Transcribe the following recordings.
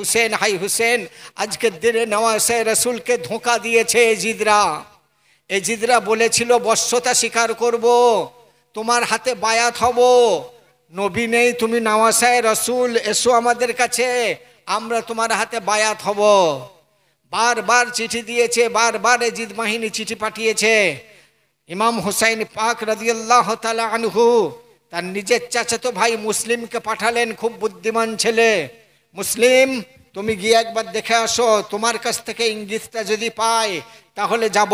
Hussain, high Hussain. আজকের দিনে নওয়াসে রসুলকে ধোঁকা দিয়েছে এজিদরা বলেছিল বশ্যতা স্বীকার করব, তোমার হাতে বায়াত হব, নবী নেই, তুমি নওয়াসায় রসুল, এসো আমাদের কাছে, আমরা তোমার হাতে বায়াত হব। বারবার চিঠি দিয়েছে, বারবার এজিদ বাহিনী চিঠি পাঠিয়েছে। ইমাম হুসাইন পাক রাদিয়াল্লাহু তাআলা আনহু তার নিজের চাচাতো ভাই মুসলিমকে পাঠালেন, খুব বুদ্ধিমান ছেলে। মুসলিম, তুমি গিয়ে একবার দেখে আসো, তোমার কাছ থেকে ইঙ্গিতটা যদি পাই তাহলে যাব,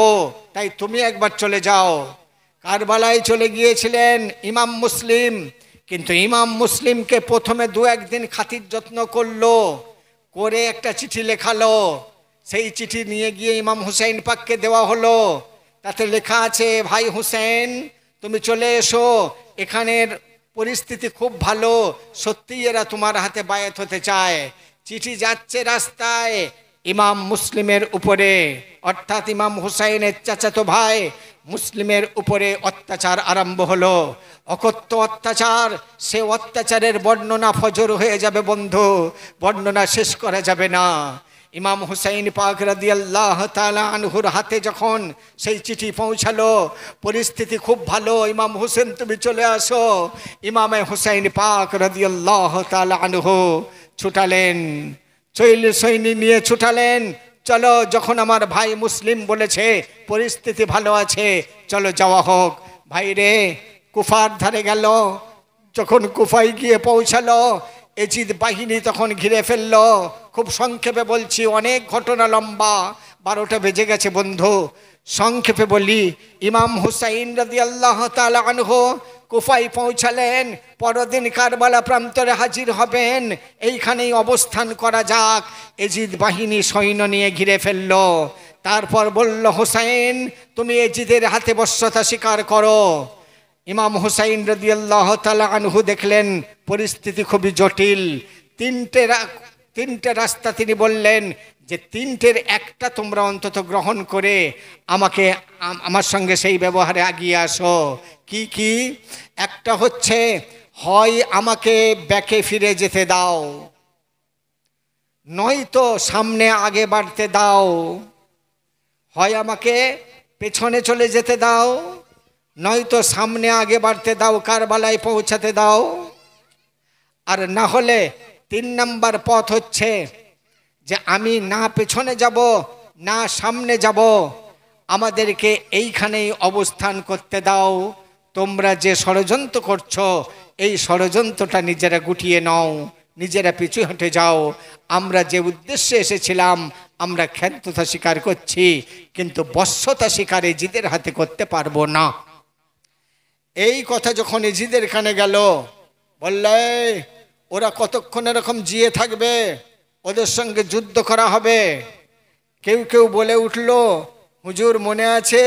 তাই তুমি একবার চলে যাও। কারবালায় চলে গিয়েছিলেন ইমাম মুসলিম, কিন্তু ইমাম মুসলিমকে প্রথমে দু একদিন খাতির যত্ন করলো, করে একটা চিঠি লেখালো। সেই চিঠি নিয়ে গিয়ে ইমাম হুসাইন পাককে দেওয়া হলো। তাতে লেখা আছে, ভাই হুসেন তুমি চলে এসো, এখানের পরিস্থিতি খুব ভালো, সত্যিই এরা তোমার হাতে বায়াত হতে চায়। চিঠি যাচ্ছে রাস্তায়, ইমাম মুসলিমের উপরে, অর্থাৎ ইমাম হুসাইনের চাচাতো ভাই মুসলিমের উপরে অত্যাচার আরম্ভ হলো। অকথ্য অত্যাচার, সে অত্যাচারের বর্ণনা ফজর হয়ে যাবে বন্ধু, বর্ণনা শেষ করা যাবে না। ইমাম হুসাইন পাক রাদিয়াল্লাহু তাআলা আনহুর হাতে যখন সেই চিঠি পৌঁছালো, পরিস্থিতি খুব ভালো, ইমাম হুসেন তুমি চলে আসো। ইমামে হুসাইন পাক রাদিয়াল্লাহু তাআলা আনহু ছুটালেন, সৈন্য নিয়ে ছুটালেন, চলো, যখন আমার ভাই মুসলিম বলেছে পরিস্থিতি ভালো আছে, চলো যাওয়া হোক। ভাই রে, কুফার ধারে গেল। যখন কুফায় গিয়ে পৌঁছালো, এজিদ বাহিনী তখন ঘিরে ফেললো। খুব সংক্ষেপে বলছি, অনেক ঘটনা লম্বা, 12টা বেজে গেছে বন্ধু, সংক্ষেপে বলি। ইমাম হুসাইন রাদিয়াল্লাহু তাআলা আনহু কুফায় পৌঁছালেন, পরদিন কারবালা প্রান্তরে হাজির হবেন, এইখানেই অবস্থান করা যাক। এজিদ বাহিনী সৈন্য নিয়ে ঘিরে ফেলল। তারপর বলল, হুসাইন তুমি এজিদের হাতে বশ্যতা স্বীকার করো। ইমাম হুসাইন রাদিয়াল্লাহু তাআলা আনহু দেখলেন পরিস্থিতি খুবই জটিল। তিনটে রাস্তা তিনি বললেন যে তিনটের একটা তোমরা অন্তত গ্রহণ করে আমার সঙ্গে সেই ব্যবহারে এগিয়ে আসো। কি কি? একটা হচ্ছে, হয় আমাকে ব্যাকে ফিরে যেতে দাও, নয়তো সামনে আগে বাড়তে দাও। হয় আমাকে পেছনে চলে যেতে দাও, নয়তো সামনে আগে বাড়তে দাও, কারবালায় পৌঁছাতে দাও। আর না হলে 3 নম্বর পথ হচ্ছে যে আমি না পেছনে যাব না সামনে যাব, আমাদেরকে এইখানেই অবস্থান করতে দাও। তোমরা যে ষড়যন্ত্র করছো, এই ষড়যন্ত্রটা নিজেরা গুটিয়ে নাও, নিজেরা পিছু হটে যাও। আমরা যে উদ্দেশ্যে এসেছিলাম আমরা ক্ষান্ততা স্বীকার করছি, কিন্তু বশ্যতা স্বীকার এজিদের হাতে করতে পারবো না। এই কথা যখন এজিদের কানে গেল, বললে ওরা কতক্ষণ এরকম জিয়ে থাকবে, ওদের সঙ্গে যুদ্ধ করা হবে। কেউ কেউ বলে উঠল, হুজুর মনে আছে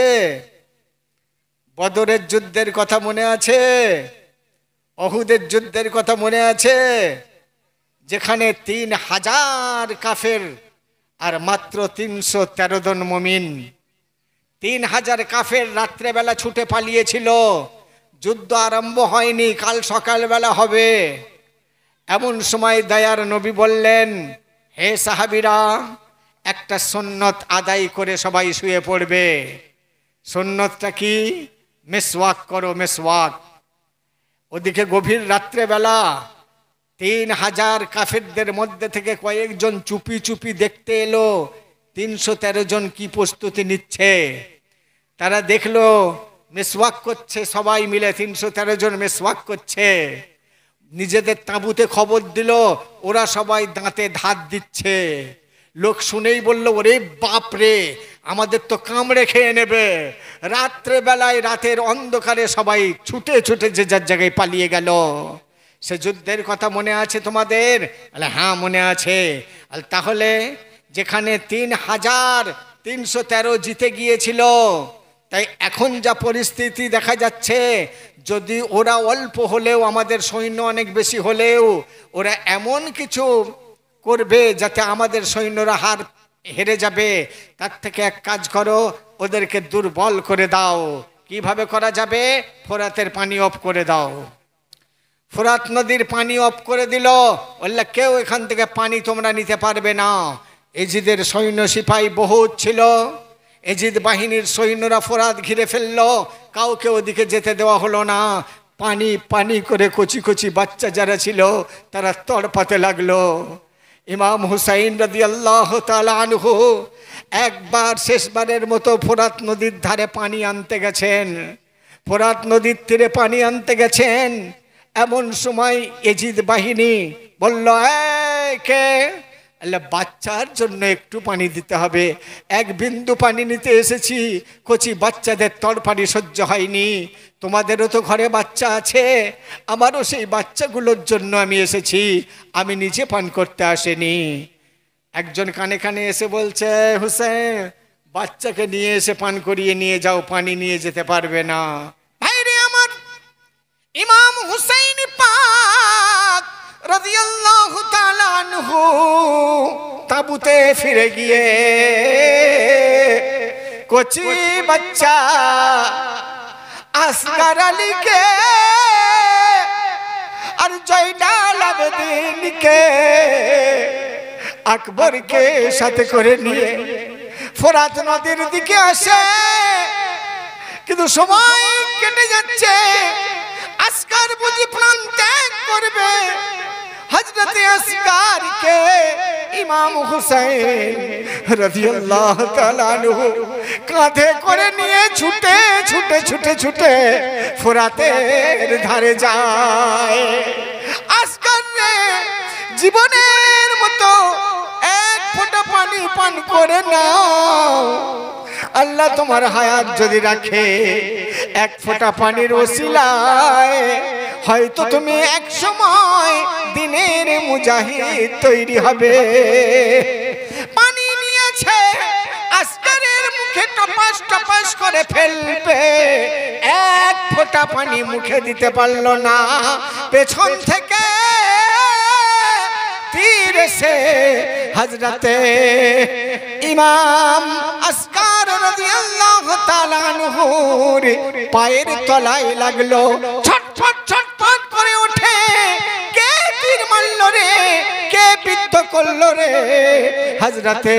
বদরের যুদ্ধের কথা, মনে আছে অহুদের যুদ্ধের কথা, মনে আছে যেখানে 3000 কাফের আর মাত্র 313 জন মুমিন। 3000 কাফের রাত্রেবেলা ছুটে পালিয়েছিল, যুদ্ধ আরম্ভ হয়নি, কাল সকালবেলা হবে। এমন সময় দয়ার নবী বললেন, হে সাহাবীরা, একটা সুন্নত আদায় করে সবাই শুয়ে পড়বে। সুন্নতটা কি? মিসওয়াক করো, মিসওয়াক। ওদিকে গভীর রাত্রেবেলা 3000 কাফেরদের মধ্যে থেকে কয়েকজন চুপি চুপি দেখতে এলো 313 জন কি প্রস্তুতি নিচ্ছে। তারা দেখলো মিসওয়াক করছে, সবাই মিলে 313 জন মিসওয়াক করছে। নিজেদের তাঁবুতে খবর দিল, ওরা সবাই দাঁতে ধার দিচ্ছে। লোক শুনেই বলল, ওরে বাপ রে, আমাদের তো কামড়ে খেয়ে নেবে। রাত্রেবেলায়, রাতের অন্ধকারে সবাই ছুটে ছুটে যে যার জায়গায় পালিয়ে গেল। সে যুদ্ধের কথা মনে আছে তোমাদের? হ্যাঁ মনে আছে। তাহলে যেখানে 3313 জিতে গিয়েছিল, তাই এখন যা পরিস্থিতি দেখা যাচ্ছে, যদি ওরা অল্প হলেও, আমাদের সৈন্য অনেক বেশি হলেও, ওরা এমন কিছু করবে যাতে আমাদের সৈন্যরা হেরে যাবে। তার থেকে এক কাজ করো, ওদেরকে দুর্বল করে দাও। কিভাবে করা যাবে? ফোরাতের পানি অফ করে দাও। ফোরাত নদীর পানি অফ করে দিল, বললে কেউ এখান থেকে পানি তোমরা নিতে পারবে না। এজিদের সৈন্য সিপাহী বহুত ছিল, এজিদ বাহিনীর সৈন্যরা ফোরাত ঘিরে ফেললো, কাউকে ওদিকে যেতে দেওয়া হলো না। পানি পানি করে কচি কচি বাচ্চা যারা ছিল তারা তড়পাতে লাগলো। ইমাম হুসাইন রাদিয়াল্লাহু তাআলা আনহু একবার শেষবারের মতো ফোরাত নদীর ধারে পানি আনতে গেছেন, ফোরাত নদীর তীরে পানি আনতে গেছেন। এমন সময় এজিদ বাহিনী বলল, কে? বাচ্চার জন্য একটু পানি দিতে হবে, এক বিন্দু পানি নিতে এসেছি, কচি বাচ্চাদের তড়পানি সহ্য হয়নি, তোমাদেরও তো ঘরে বাচ্চা আছে, আমারও সেই বাচ্চাগুলোর জন্য আমি এসেছি, আমি নিজে পান করতে আসেনি। একজন কানে কানে এসে বলছে, হুসেন বাচ্চাকে নিয়ে এসে পান করিয়ে নিয়ে যাও, পানি নিয়ে যেতে পারবে না। ভাইরে আমার, ইমাম হুসাইন পাক রাদিয়াল্লাহু তাআলা আনহু তাবুতে ফিরে গিয়ে কচি বাচ্চা আসগার আলীকে আর জয়নাল আবেদিনকে আকবরকে সাথে করে নিয়ে ফোরাত নদীর দিকে আসে। কিন্তু সময় কেটে যাচ্ছে, আসগার বুঝি প্রাণ ত্যাগ করবে। হযরতে আসগারকে ইমাম হুসাইন রাদিয়াল্লাহু তাআলা আনহু কাঁধে করে নিয়ে ছুটে ছুটে ছুটে ছুটে ফোরাতের ধারে যায়। আসগার জীবনের মতো এক ফোঁটা পানি পান করে নাও, আল্লাহ তোমার হায়াত যদি রাখে এক ফোঁটা পানির ওসিলায় হয়তো তুমি এক সময় দিনের মুজাহিদ তৈরি হবে। পানি নিয়েছে, আসগারের মুখে টপাস টপাস করে ফেলবে, এক ফোঁটা পানি মুখে দিতে পারল না। পেছন থেকে তীর এসে হযরতে ইমাম আসগার রাদিয়াল্লাহু তাআলা আনহুর পায়ের তলায় লাগলো। ছটফট ছটফট করে ওঠে, কে তীর মারলো রে, কে বিদ্ধ করলো রে? হযরতে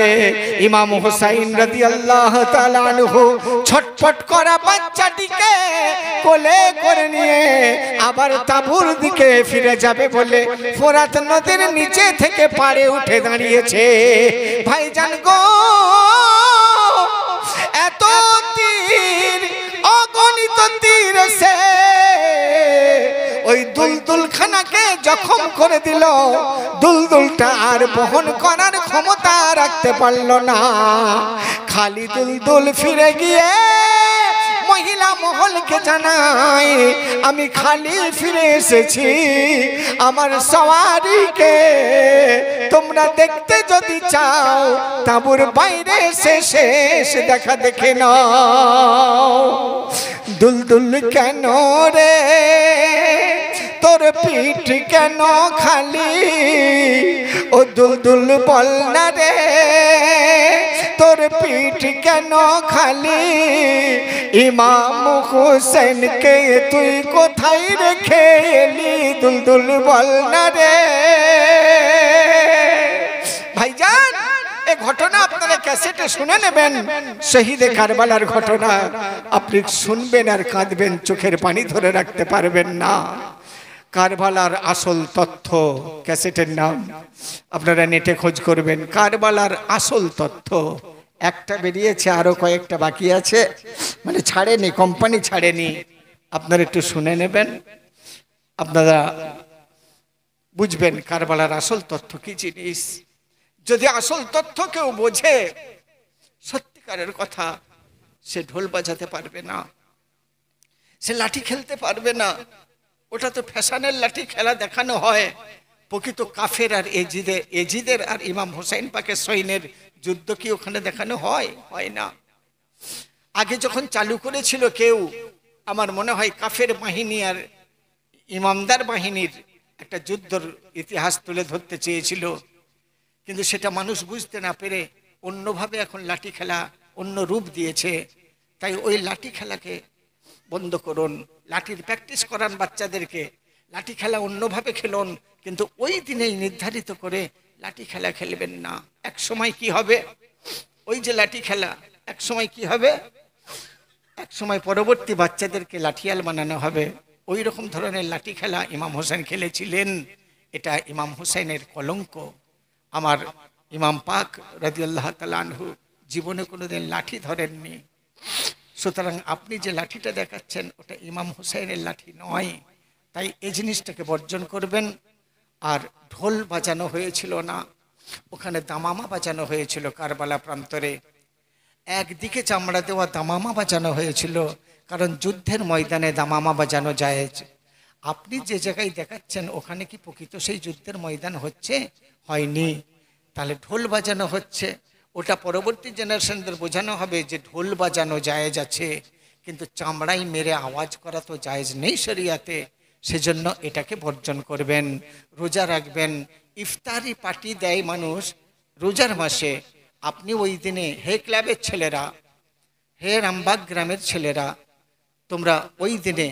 ইমাম হুসাইন রাদিয়াল্লাহু তাআলা আনহু ছটফট করা বাচ্চাটিকে কোলে করে নিয়ে আবার তাঁবুর দিকে ফিরে যাবে বলে ফোরাত নদীর নিচে থেকে পাড়ে উঠে দাঁড়িয়েছে। ভাইজান গো, এত তীর, অগণিত তীর এসে ওই দুলদুল খানাকে জখম করে দিল। দুলদুলটা আর বহন করার ক্ষমতা রাখতে পারল না। খালি দুলদুল ফিরে গিয়ে মহিলা মহলকে জানাই, আমি খালি ফিরে এসেছি, আমার সওয়ারিকে তোমরা দেখতে যদি চাও তাঁবুর বাইরে শেষ দেখা দেখে নাও। দুলদুল কেন রে, তোর পিঠ কেন খালি, ও দুলদুল বল না রে, তোর পিঠ কেন খালি? ইমাম হুসেনকে তুই কোথায় রেখে এলি, দুলদুল বল না রে। ভাইজান, এই ঘটনা আপনারা ক্যাসেটে শুনে নেবেন, শহীদে কারবালার ঘটনা। আপনি শুনবেন আর কাঁদবেন, চোখের পানি ধরে রাখতে পারবেন না। কারবালার আসল তথ্য, ক্যাসেটের নাম আপনারা নেটে খোঁজ করবেন, কারবালার আসল তথ্য। একটা বেরিয়েছে, আরো কয়েকটা বাকি আছে, মানে ছাড়েনি, কোম্পানি ছাড়েনি। আপনারা একটু শুনে নেবেন, আপনারা বুঝবেন কারবালার আসল তথ্য কি জিনিস। যদি আসল তথ্য কেউ বোঝে, সত্যিকারের কথা, সে ঢোল বাজাতে পারবে না, সে লাঠি খেলতে পারবে না। ওটা তো ফ্যাশনের লাঠি খেলা দেখানো হয়। প্রকৃত কাফের আর এজিদের আর ইমাম হুসাইন পাকের সৈন্যের যুদ্ধ কি ওখানে দেখানো হয়? হয় না। আগে যখন চালু করেছিল কেউ, আমার মনে হয় কাফের বাহিনী আর ইমামদার বাহিনীর একটা যুদ্ধর ইতিহাস তুলে ধরতে চেয়েছিল, কিন্তু সেটা মানুষ বুঝতে না পেরে অন্যভাবে এখন লাঠি খেলা অন্য রূপ দিয়েছে। তাই ওই লাঠি খেলাকে বন্ধ করুন, লাঠির প্র্যাকটিস করান বাচ্চাদেরকে। লাঠি খেলা অন্যভাবে খেলুন, কিন্তু ওই দিনেই নির্ধারিত করে লাঠি খেলা খেলবেন না। এক সময় কি হবে, ওই যে লাঠি খেলা এক সময় কি হবে, এক সময় পরবর্তী বাচ্চাদেরকে লাঠিয়াল বানানো হবে। ওই রকম ধরনের লাঠি খেলা ইমাম হোসেন খেলেছিলেন। এটা ইমাম হোসেনের কলঙ্ক। আমার ইমাম পাক রাদিয়াল্লাহু তাআলা আনহু জীবনে কোনোদিন লাঠি ধরেননি। সুতরাং আপনি যে লাঠিটা দেখাচ্ছেন ওটা ইমাম হোসেনের লাঠি নয়। তাই এই জিনিসটাকে বর্জন করবেন। আর ঢোল বাজানো হয়েছিল না, ওখানে দামামা বাজানো হয়েছিল কারবালা প্রান্তরে। একদিকে চামড়া দেওয়া দামামা বাজানো হয়েছিল, কারণ যুদ্ধের ময়দানে দামামা বাজানো জায়েজ। আপনি যে জায়গায় দেখাচ্ছেন ওখানে কি প্রকৃত সেই যুদ্ধের ময়দান হচ্ছে? হয়নি। তাহলে ঢোল বাজানো হচ্ছে, ওটা পরবর্তী জেনারেশনদের বোঝানো হবে যে ঢোল বাজানো জায়েজ আছে, কিন্তু চামড়াই মেরে আওয়াজ করা তো জায়েজ নেই শরিয়াতে। সেজন্য এটাকে বর্জন করবেন। রোজা রাখবেন। ইফতারি পার্টি দেয় মানুষ রোজার মাসে। আপনি ওই দিনে হে ক্লাবের ছেলেরা, হে রামবাগ গ্রামের ছেলেরা, তোমরা ওই দিনে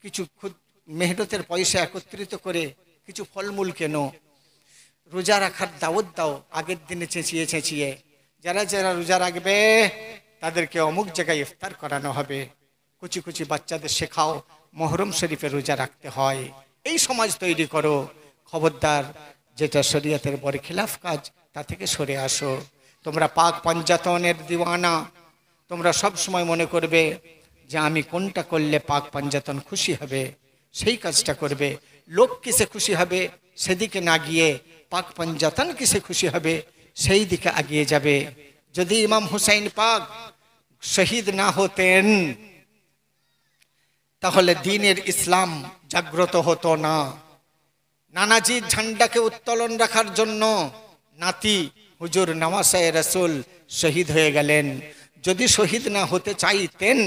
কিছু খুদ মেহনতের পয়সা একত্রিত করে কিছু ফলমূল কেনো, রোজা রাখার দাওয়াত দাও আগের দিনে চেঁচিয়ে চেঁচিয়ে। যারা যারা রোজা রাখবে তাদেরকে অমুক জায়গায় ইফতার করানো হবে। কুচি কুচি বাচ্চাদের শেখাও মুহররম শরীফে রোজা রাখতে হয়। এই সমাজ তৈরি করো। খবরদার, যেটা শরীয়তের বরখিলাফ কাজ তা থেকে সরে আসো। তোমরা পাক পাঞ্জাতনের দিওয়ানা। তোমরা সব সময় মনে করবে যে আমি কোনটা করলে পাক পাঞ্জাতন খুশি হবে, সেই কাজটা করবে। লোক কিসে খুশি হবে সেদিকে না গিয়ে পাক পাঞ্জাতন কিসে খুশি হবে সেই দিকে এগিয়ে যাবে। যদি ইমাম হুসাইন পাক শহীদ না হতেন তাহলে দ্বীনের ইসলাম জাগ্রত হতো না। নানাজির ঝান্ডাকে উত্তোলন রাখার জন্য নাতি হুজুর নওয়াসায়ে রাসূল শহীদ হয়ে গেলেন। যদি শহীদ না হতে চাইতেন,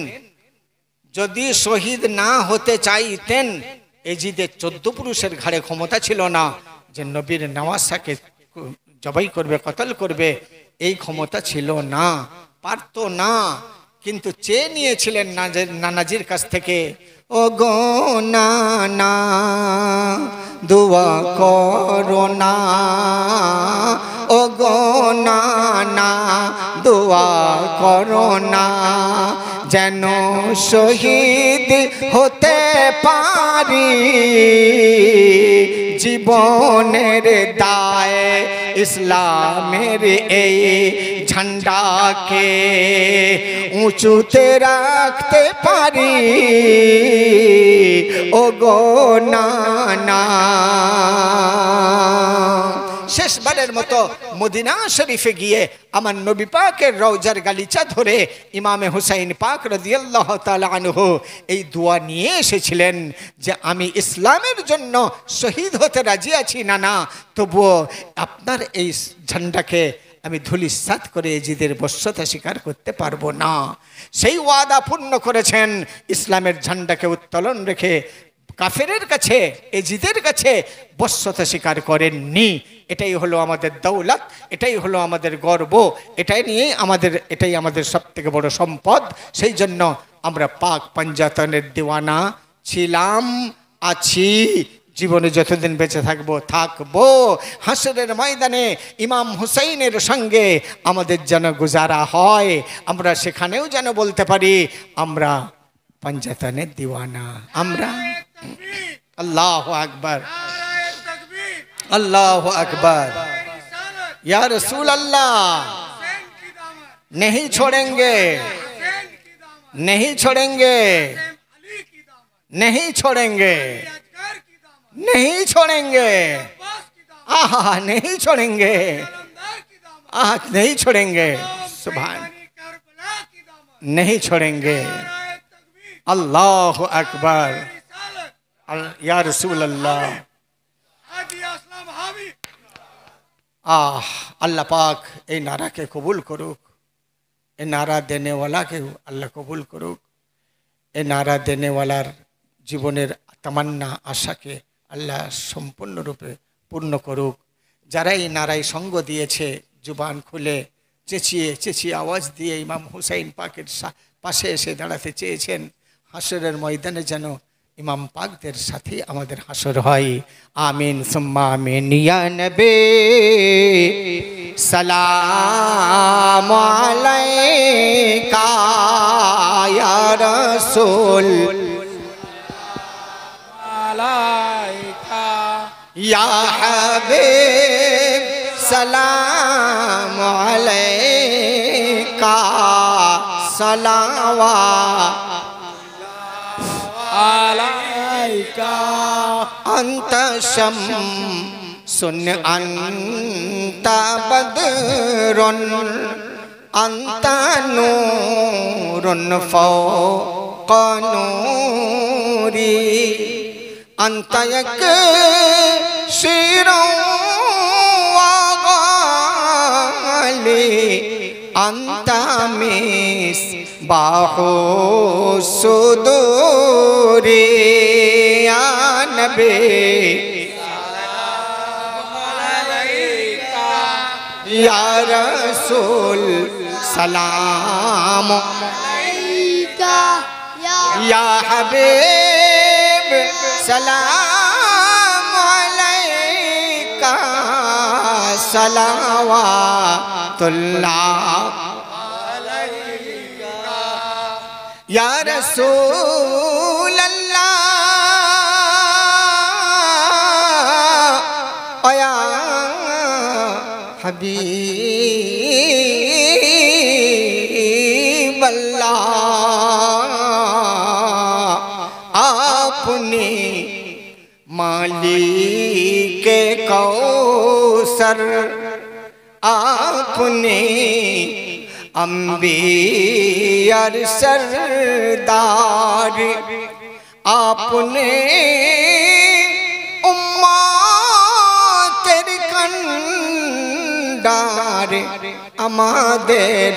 যদি শহীদ না হতে চাইতেন, এজিদের 14 পুরুষের ঘাড়ে ক্ষমতা ছিল না যে নবীর নওয়াসাকে জবাই করবে, কতল করবে। এই ক্ষমতা ছিল না, পারতো না। কিন্তু চেয়ে নিয়েছিলেন নানাজির কাছ থেকে, ও গো নানা দোয়া করো না, ও গো নানা দোয়া করো না, যেন শহীদ হতে পারি, জীবনের দায় ইসলামের এই ঝান্ডাকে উঁচুতে রাখতে পারি, ও গো নানা। শেষবারের মতো মদিনা শরীফে গিয়ে আমার নবী পাকের রওজার গালিচা ধরে ইমামে হুসাইন পাক রাদিয়াল্লাহু তাআলা আনহু এই দোয়া নিয়ে এসেছিলেন যে আমি ইসলামের জন্য শহীদ হতে রাজি আছি নানা, তবুও আপনার এই ঝান্ডাকে আমি ধূলিসাৎ করে এজিদের বশ্যতা স্বীকার করতে পারবো না। সেই ওয়াদা পূর্ণ করেছেন, ইসলামের ঝান্ডাকে উত্তোলন রেখে কাফেরের কাছে, এজিদের কাছে বশ্যতা স্বীকার করেননি। এটাই হলো আমাদের দৌলত, এটাই হলো আমাদের গর্ব, এটাই আমাদের সবথেকে বড় সম্পদ। সেই জন্য আমরা পাক পাঞ্জাতনের দিওয়ানা ছিলাম, আছি, জীবনে যতদিন বেঁচে থাকবো। হাসরের ময়দানে ইমাম হুসাইনের সঙ্গে আমাদের যেন গুজারা হয়, আমরা সেখানেও যেন বলতে পারি আমরা পাঞ্জাতনের দিওয়ানা। আমরা अल्लाह अकबर, अल्लाह अकबर, या रसूल अल्लाह, नहीं छोड़ेंगे, नहीं छोड़ेंगे, नहीं छोड़ेंगे, नहीं छोड़ेंगे, आहा नहीं छोड़ेंगे, आह नहीं छोड़ेंगे, सुभान, नहीं छोड़ेंगे। अल्लाह अकबर, या रसूल अल्लाह। अल्लाह पाक এই নারাকে কবুল করুক, এই নারা দেনেওয়ালাকে আল্লাহ কবুল করুক, এই নারা দেনেওয়ালার জীবনের তামান্না আশাকে আল্লাহ সম্পূর্ণরূপে পূর্ণ করুক। যারা এই নারায় সঙ্গ দিয়েছে, জুবান খুলে চেঁচিয়ে চেঁচিয়ে আওয়াজ দিয়ে ইমাম হুসাইন পাকের পাশে এসে দাঁড়াতে চেয়েছেন, হাসরের ময়দানে যেন ইমাম পাকদের সাথে আমাদের হাসর হয়। আমিন সুম্মা আমিন। ইয়া নবী সালাম আলাইকা ইয়া রাসূল আলাইকা ইয়া হাবিব সালাম আলাইকা সালাওয়াত আলাইকা আনতা শামসুন আনতা বদরুন আনতা নূরুন ফাওকা নূরি আনতা ইয়াকশিরু ওয়া গালি আনতা মিসবাহু সুদুরি ইয়া নবী সালাম আলাইকা ইয়া রাসূল সালাম আলাইকা ইয়া হাবিব সালাম আলাইকা সালাওয়াতুল্লাহ या रसूल अल्लाह या हबीब अल्लाह आपने मालिक कौसर आपने अंबियार सरदार आपने उम्मतेर कन्डार आमादेर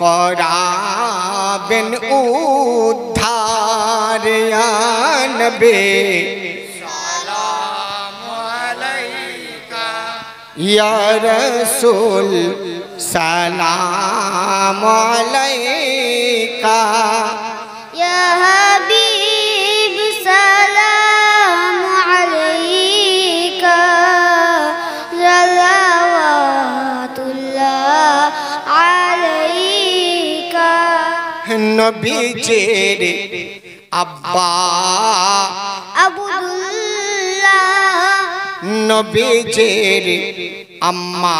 कराबेन उद्धार या नबी सालाम अलैका या रसूल सलाम अलैका या हबीब सलाम अलैका सलावतुल्लाह अलैका नबी जेरे अब्बा अब्दुल्लाह नबी जेरे अम्मा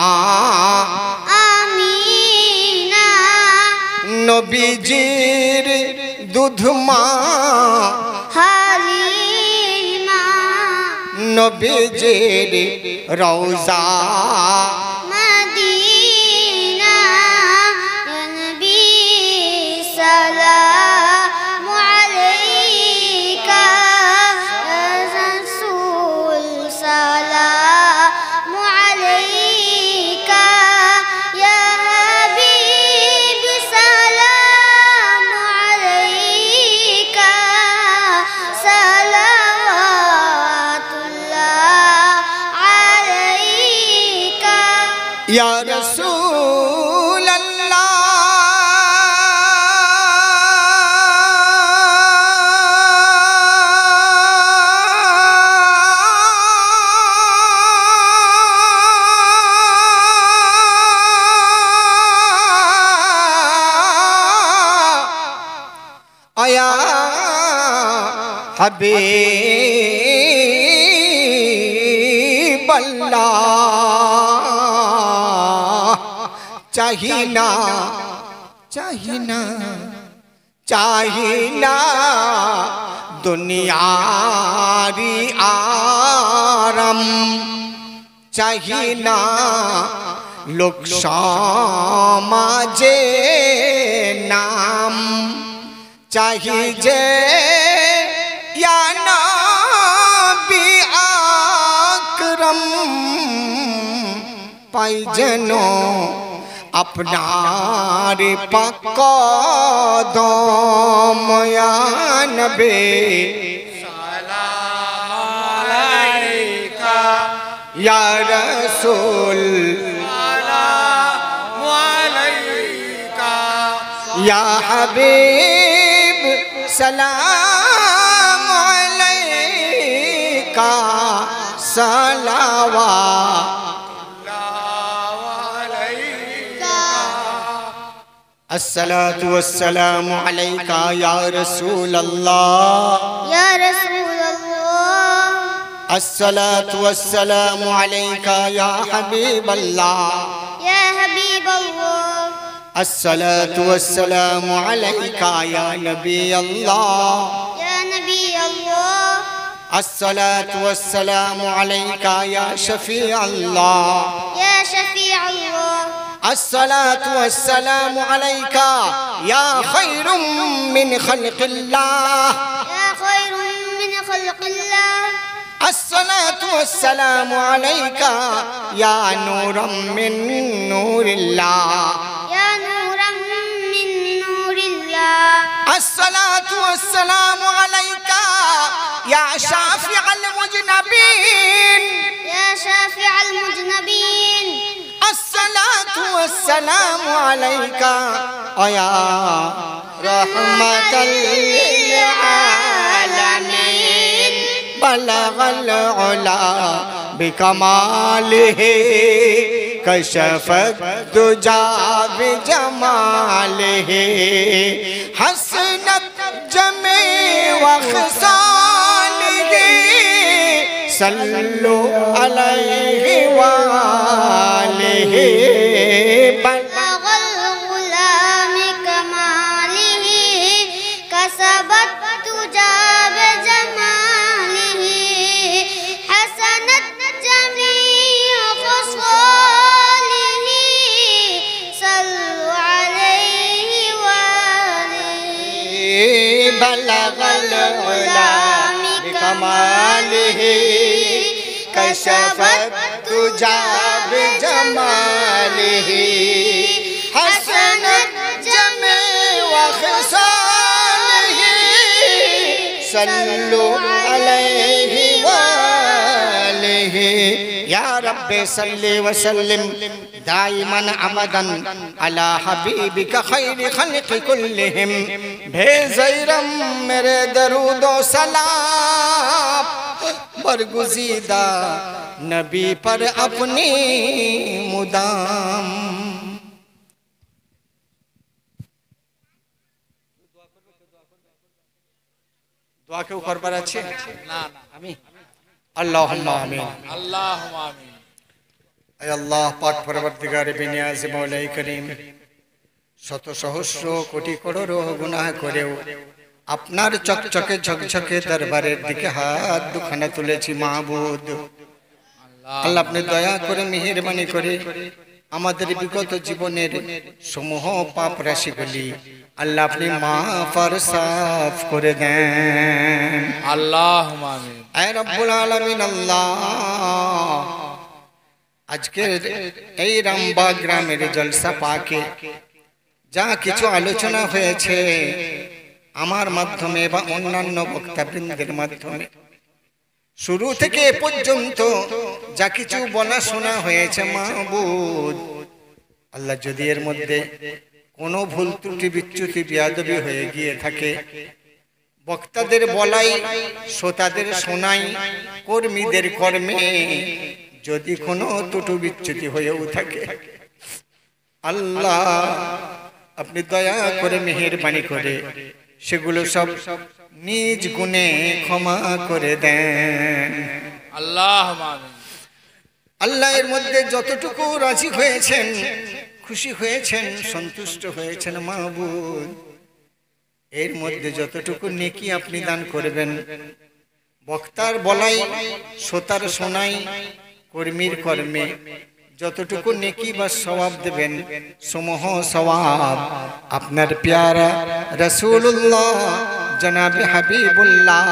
नबीजीर दूधमा हालिमा नबीजीर रौजा मदीना नबी सलाम अलैका रसूल सलाम अलैका या हबीब सलाम अलैका सलावतुल्लाह अलैका या रसूल अल्लाह या हबीब अल्लाह चाहिना चाहिना चाहिना दुनियारी आरम चाहिना लोक समाजे नाम चाहिए या नबी आकरम पाई जनो अपनार पकदम या नबी सलाम अलैका या रसूल सलाम अलैका या हबीब सलाम अलैका अलैका सलावात अस्सलातु वस्सलामु अलैका या रसूल अल्लाह या रसूल अल्लाह अस्सलातु वस्सलामु अलैका या हबीब अल्लाह या हबीब अल्लाह अस्सलातु वस्सलामु अलैका या नबी अल्लाह या नबी अल्लाह अस्सलातु वस्सलामु अलैका या शफी अल्लाह या शफी अल्लाह अस्सलातु वस्सलामु अलैका या खैरुम मिन खल्क़िल्लाह या खैरुम मिन खल्क़िल्लाह अस्सलातु वस्सलामु अलैका या नूरम मिन नूरिल्लाह या नूरम मिन नूरिल्लाह अस्सलातु वस्सलामु अलैका या शाफिअल मुजनबीन या शाफिअल मुजनबीन अस्सलातु वस्सलामु अलैका या रहमतल लिल आलमीन बलगल उला बिकमालिही कशफत दुजा बिजमालिही हसनत जमी वखसालिही सल्लु अलैहि वालिही बलगल गुलाम कमालिही कसबत तुजा बजमालिही हसनत जमीअ खसालिही सल्लु अलैहि वालिही बलगल गुलाम कमालिही कशफत तुजा बिजमालिही हसनत जमी वखसालिही सल्लु अलैहि वालिही या रब्बे सल्लि व सल्लिम दाइमन अबदन अला हबीबिका खैरि खल्क़ि कुल्लिहिम भेज़ैरम मेरे दरूद व सलाम बरगुज़ीदा नबी पर अपनी मुदाम দোয়া কেউ করবার আছে না আমি আল্লাহুম্মা আমিন আল্লাহুম্মা আমিন আয় আল্লাহ পাক পরবর্তীগার বিনিয়াজ মওলাই করিম শত সহস্র কোটি করোড় গুনাহ করেও আপনার চকচকে ঝকঝকে দরবারের দিকে হাত দুখানা তুলেছি মাহবুব আল্লাহ আপনি দয়া করে মেহেরবানি করে আমাদের বিগত জীবনের সমূহ পাপ রাশিগুলি আল্লাহ আপনি মাফ আর সাফ করে দেন আল্লাহুম্মা আমিন আয় রব্বুল আলামিন আল্লাহ আজকের এই রামবাগ গ্রামের জলসা পাকে যা কিছু আলোচনা হয়েছে আমার মাধ্যমে বা অন্যান্য বক্তাবৃন্দের মাধ্যমে শুরু থেকে এ পর্যন্ত যা কিছু বলা শোনা হয়েছে মাহবুব আল্লাহ যদি এর মধ্যে কোনো ভুল ত্রুটি বিচ্যুতি বেয়াদবি হয়ে গিয়ে থাকে বক্তাদের বলাই শ্রোতাদের শোনাই কর্মীদের কর্মে যদি কোনো ত্রুটি বিচ্যুতি হয়েও থাকে আল্লাহ আপনি দয়া করে মেহেরবানি করে সেগুলো সব নিজ গুণে ক্ষমা করে দেন আল্লাহুম্মা আমিন আল্লাহ এর মধ্যে যতটুকু রাজি হয়েছেন খুশি হয়েছেন সন্তুষ্ট হয়েছেন মাহবুব এর মধ্যে যতটুকু নেকি আপনি দান করবেন বক্তার বলাই শ্রোতার শোনাই কর্মীর কর্মে যতটুকু নেকি বা সওয়াব দেবেন সমূহ সওয়াব আপনার প্যারা রাসূলুল্লাহ জনাবে হাবিবুল্লাহ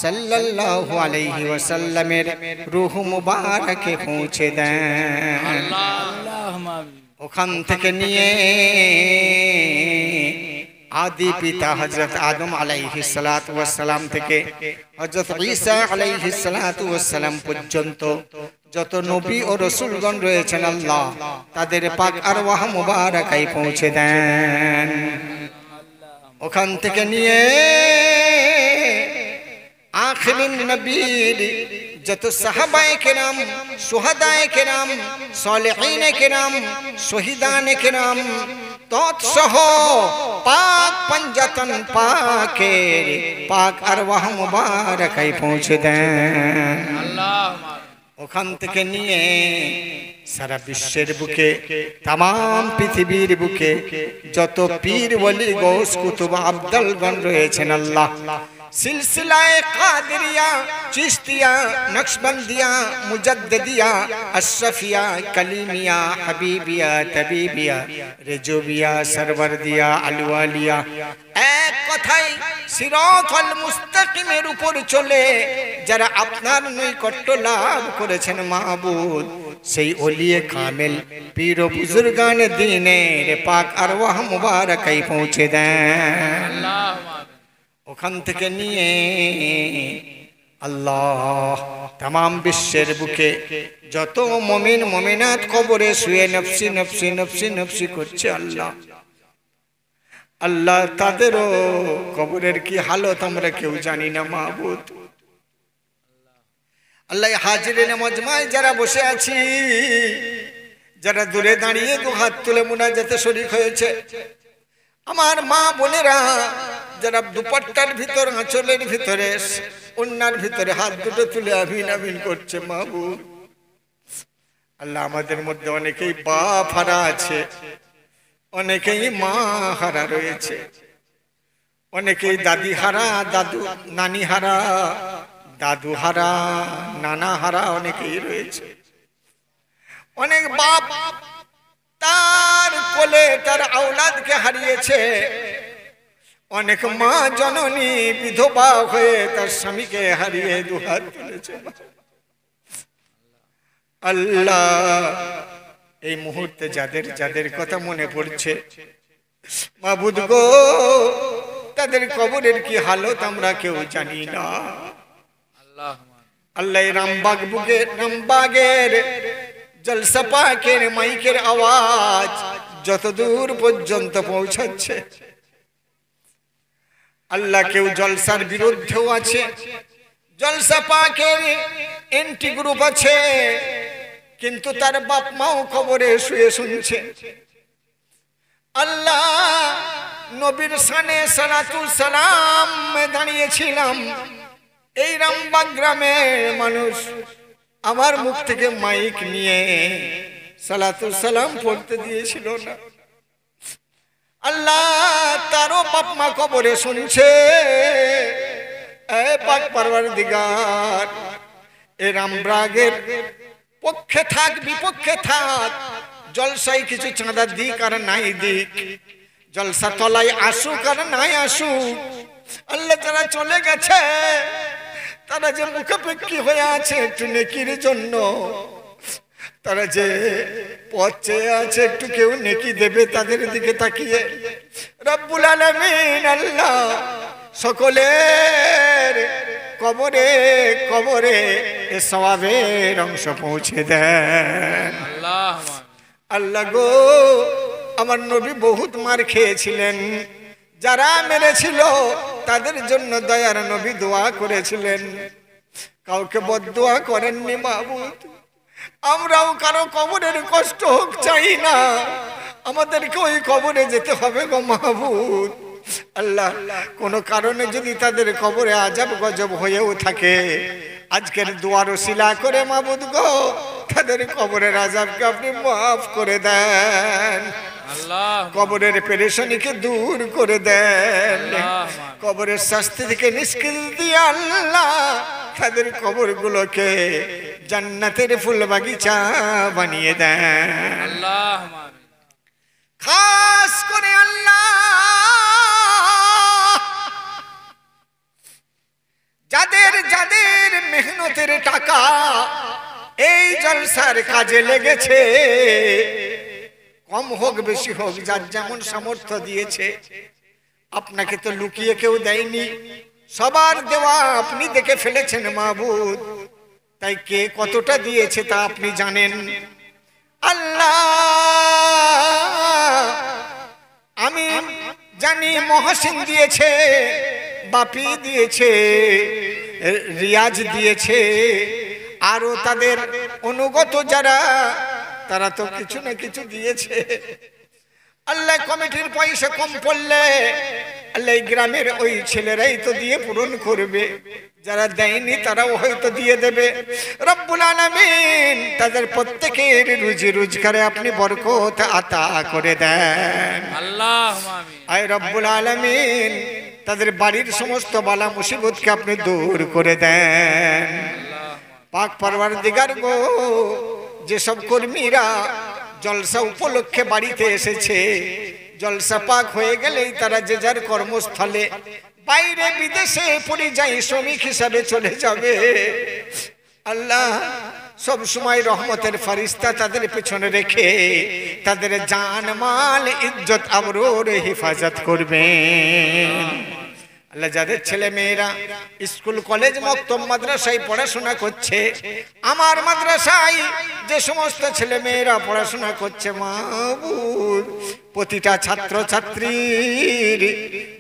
সাল্লাল্লাহু আলাইহি ওয়াসাল্লামের রূহ মুবারকে পৌঁছে দেন আল্লাহুম্মা আমিন ওখান থেকে নিয়ে आदि पिता हजरत आदम अलैहिस्सलातु वस्सलाम থেকে হযরত ঈসা আলাইহিসসালাতু ওয়াসসালাম পর্যন্ত যত নবী ও রাসূলগণ রয়েছেন আল্লাহ তাদের পাক আরওয়াহ মুবারাকায় পৌঁছে দেন ওখান থেকে নিয়ে আখিরিন নবীর যত সাহাবায়ে কেরাম, সুহাদায়ে কেরাম, সালেহিনে কেরাম, শহীদানে কেরাম তৎসহ পাক পঞ্জাতন পাকের পাক আরওয়াহ মুবারাকায় পৌঁছে দেন। আল্লাহুম্মা ওখান থেকে নিয়ে সারা বিশ্বের বুকে, তামাম পৃথিবীর বুকে যত পীর ওলি গৌস কুতুব আব্দালগণ রয়েছেন, আল্লাহ সিলসিলায়ে কাদেরিয়া, চিশতিয়া, নকশবন্দিয়া, মুজাদ্দিদিয়া, আশরাফিয়া, কালিমিয়া, হাবিবিয়া, তাবিবিয়া, রেজবিয়া, সরওয়ারদিয়া, আলওয়ালিয়া, এক কথায় সিরাতুল মুস্তাকিমের উপর চলে যারা আপনার নৈকট্য লাভ করেছেন মাহবুব, সেই ওলিয়ে কামেল পীর ও বুজুর্গান দ্বীনের পাক আরওয়াহ মুবারাকায় পৌঁছে দেন। আল্লাহুম্মা ওখান থেকে নিয়ে আল্লাহ তামাম বিশ্বের বুকে যত মুমিন মুমিনাত কবরে শুয়ে নফসি নফসি নফসি নফসি করছে, আল্লাহ আল্লাহ তাদেরও কবরের কি হালত আমরা কেউ জানি না মাহবুব। আল্লাহ হাজিরিনে মজমায় যারা বসে আছি, যারা দূরে দাঁড়িয়ে দু হাত তুলে মুনাজাতে শরীক হয়েছে, আমার মা বোনেরা যারা দুপাট্টার ভিতর, আঁচলের ভিতরে, ওন্নার ভিতরে হাত দুটো তুলে আমিন আমিন করছে মাহবুব। আল্লাহ আমাদের মধ্যে অনেকেই বাপ হারা আছে, অনেকেই মা হারা রয়েছে, অনেকেই দাদি হারা, দাদু নানি হারা, দাদু হারা, নানা হারা অনেকেই রয়েছে। অনেক বাপ তার কোলে তার আওলাদকে হারিয়েছে, অনেক মা জননী বিধবা হয়ে তার স্বামীকে হারিয়ে দুহাত তুলেছে। আল্লাহ এই মুহূর্তে যাদের যাদের কথা মনে পড়ছে মাবুদ গো, তাদের কবরের কি হালত আমরা কেউ জানি না। আল্লাহুম্মা আল্লাহ রামবাগ বুকে, রামবাগের জলসা পাকের মাইকের আওয়াজ যত দূর পর্যন্ত পৌঁছাচ্ছে, আল্লাহ কেউ জলসার বিরুদ্ধেও আছে, জলসা পাকের এন্টি গ্রুপ আছে, কিন্তু তার বাপ মাও কবরে শুয়ে শুনছে। আল্লাহ নবীর শানে সালাতু সালাম দাঁড়িয়েছিলাম, এই রামবাগ গ্রামের মানুষ আমার মুখ থেকে মাইক নিয়ে সালাতু সালাম পড়তে দিয়েছিল না। আল্লাহ তারও বাপ মা কবরে শুনছে। এ পাক পরওয়ারদিগার, এ রামবাগের পক্ষে থাক বিপক্ষে থাক, জলসায় কিছু চাঁদা দিক আর নাই দিক, জলসা তলায় আসুক আর নাই আসুক, আল্লাহ যারা চলে গেছে তারা যে মুখাপেক্ষী হয়ে আছে একটু নেকির জন্য, তারা যে পথ চেয়ে আছে একটু কেউ নেকি দেবে তাদের দিকে তাকিয়ে রব্বুল আলামিন আল্লাহ সকলের কবরে কবরে এ সওয়াবের অংশ পৌঁছে দেন। আল্লাহুম্মা আল্লাহ গো, আমার নবী বহুত মার খেয়েছিলেন, যারা মেরেছিল তাদের জন্য দয়ার নবী দোয়া করেছিলেন, কাউকে বদদোয়া করেননি মাহবুব। আমরাও কারো কবরের কষ্ট হোক চাই না, আমাদেরকে ওই কবরে যেতে হবে গো মাহবুব। আল্লাহ কোন কারণে যদি তাদের কবরে আজাব গজব হয়েও থাকে, আজকের দুয়ার ওসিলা করে মাহবুব গো তাদের কবরের আজাবকে আপনি মাফ করে দেন, আল্লাহুম্মা কবরের পেরেশানিকে দূর করে দেন, আল্লাহুম্মা কবরের শাস্তি থেকে নিষ্কৃল দিয়ে আল্লাহ তাদের কবরগুলোকে জান্নাতের ফুল বাগিচা বানিয়ে দেন। আল্লাহুম্মা খাস করে আল্লাহ যাদের যাদের মেহনতের টাকা এই জলসার কাজে লেগেছে, কম হোক বেশি হোক যার যেমন সামর্থ্য দিয়েছে, আপনাকে তো লুকিয়ে কেউ দেয়নি, সবার দেওয়া আপনি দেখে ফেলেছেন মাহবুব, তাই কে কতটা দিয়েছে তা আপনি জানেন। আল্লাহ আমি জানি মহসিন দিয়েছে, বাপি দিয়েছে, রিয়াজ দিয়েছে, আরো তাদের অনুগত যারা তারা তো কিছু না কিছু দিয়েছে। আল্লাহ কমিটির পয়সা কম পড়লে আল্লাহ গ্রামের ওই ছেলেরাই তো দিয়ে পূরণ করবে, যারা দেয়নি তারাও হয়তো দিয়ে দেবে। রব্বুল আলামিন তাদের প্রত্যেকের রুজি রোজগারে আপনি বরকত আতা করে দেন আল্লাহুম্মা আমিন। আয় রব্বুল আলামিন তাদের বাড়ির সমস্ত বালা মুসিবতকে আপনি দূর করে দেন। পাক পরওয়ারদিগার গো, যেসব কর্মীরা জলসা উপলক্ষে বাড়িতে এসেছে, জলসা পাক হয়ে গেলেই তারা যে যার কর্মস্থলে বাইরে বিদেশে পরিযায়ী শ্রমিক হিসাবে চলে যাবে, আল্লাহ সব সময় রহমতের ফেরেশতা তাদের পেছনে রেখে তাদের জান মাল ইজ্জত আবরুর হেফাজত করবেন। আল্লাহ যাদের ছেলে মেয়েরা স্কুল কলেজ মক্তব মাদ্রাসায় পড়াশোনা করছে, আমার মাদ্রাসায় যে সমস্ত ছেলে মেয়েরা পড়াশোনা করছে, মাবুদ প্রতিটা ছাত্র ছাত্রীর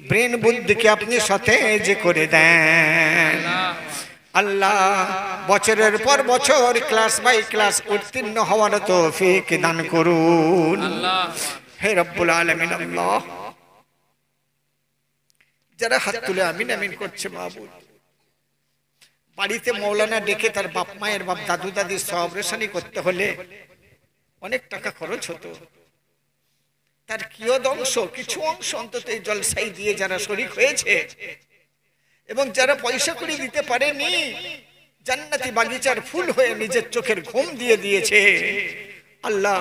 ব্রেন বুদ্ধিকে আপনি সতেজ করে দেন। আল্লাহ বছরের পর বছর ক্লাস বাই ক্লাস উত্তীর্ণ হওয়ার তৌফিক দান করুন হে রব্বুল আলামিন। আল্লাহ যারা হাত তুলে আমিন আমিন করছে, মাবুদ বাড়িতে মৌলানা ডেকে তার বাপ মায়ের বাপ দাদু দাদির অপারেশন করতে হলে অনেক টাকা খরচ হতো, তার কিয়দংশ কিছু অংশ অন্তত এই জলসাই দিয়ে যারা শরীক হয়েছে এবং যারা পয়সা করে দিতে পারেনি, জান্নাতি বাগিচার ফুল হয়ে নিজের চোখের ঘুম দিয়ে দিয়েছে, আল্লাহ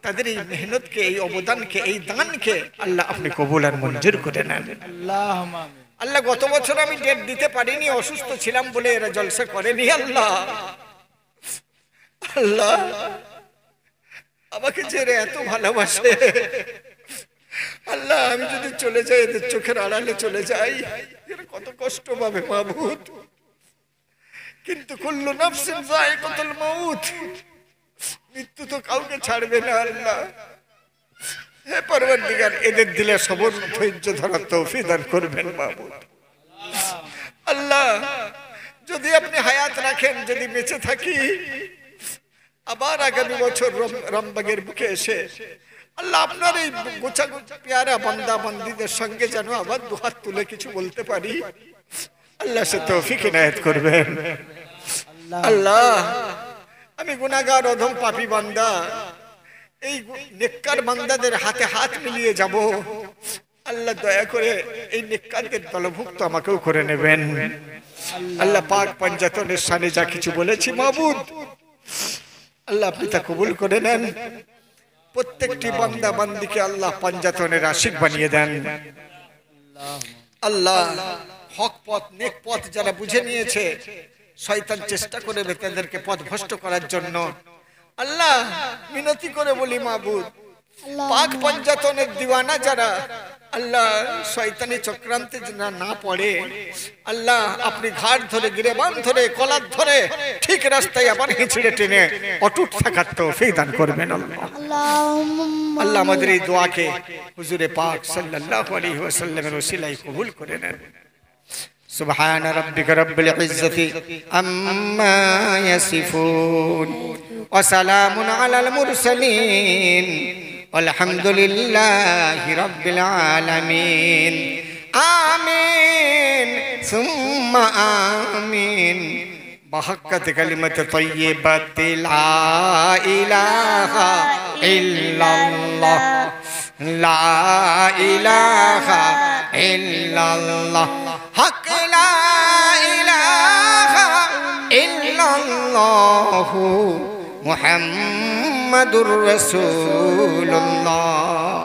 তাদের এই মেহনতকে, এই অবদানকে, এই দানকে আল্লাহ আপনি কবুল আর মঞ্জুর করে নেন। আল্লাহুম্মা আমিন। আল্লাহ গত বছর আমি ডেট দিতে পারিনি, অসুস্থ ছিলাম বলে এরা জলসা করেনি। আল্লাহ আল্লাহ আমাকে যে এত ভালোবাসে, আল্লাহ আমি যদি চলে যাই, এদের চোখের আড়ালে চলে যাই, এরা কত কষ্ট পাবে মাবুদ। কিন্তু কুল্লু নাফসিন যায়কাতুল মাউত, মৃত্যু তো কাউকে ছাড়বে না। আল্লাহ হে পরওয়ারদিগার, এদের দিলে সবর ধৈর্য ধরার তৌফিক দান করবেন মাবুদ। আল্লাহ যদি আপনি হায়াত রাখেন, যদি বেঁচে থাকি, আবার আগামী বছর রামবাগের বুকে এসে আল্লাহ আপনার এই গোছা পেয়ারা বান্দা বান্দিদের সঙ্গে যেন আবার দুহাত তুলে কিছু বলতে পারি, আল্লাহ সে তৌফিক ইনায়েত করবেন। আল্লাহ আমি গুনাহগার অধম পাপী বান্দা, এই নেককার বান্দাদের হাতে হাত মিলিয়ে যাব, আল্লাহ দয়া করে এই নেককারদের দলভুক্ত আমাকেও করে নেবেন। আল্লাহ পাক পঞ্জাতনের শানে যা কিছু বলেছি মাবুদ, আল্লাহ আপনি তা কবুল করে নেন। প্রত্যেকটি বান্দা বান্দিকে আল্লাহ পঞ্জাতনের আশিক বানিয়ে দেন। আল্লাহ হক পথ নেক পথ যারা বুঝে নিয়েছে, শয়তান চেষ্টা করবে তাদেরকে পথভ্রষ্ট করার জন্য, আল্লাহ মিনতি করে বলি মাবুদ, পাক পঞ্জাতনের দিওয়ানা যারা, আল্লাহ শয়তানি চক্রান্তে না পড়ে, আল্লাহ আপনি ঘাট ধরে, গিরেবান ধরে, কলার ধরে ঠিক রাস্তায় আবার হিঁচড়ে টেনে অটুট থাকার তৌফিক দান করবেন। আল্লাহ আমাদের এই দোয়াকে হুজুরে পাক সাল্লাল্লাহু আলাইহি ওয়াসাল্লামের ওসিলায় কবুল করে নেন। সুবহান রাব্বিকা রাব্বিল ইজ্জাতি আম্মা ইয়াসিফুন ওয়া সালামুন আলাল মুরসালিন আলহামদুলিল্লাহি রাব্বিল আলামিন। আমিন সুম্মা আমিন। بحقة كلمة طيبة لا إله إلا الله لا إله إلا الله حق لا إله إلا الله محمد رسول الله.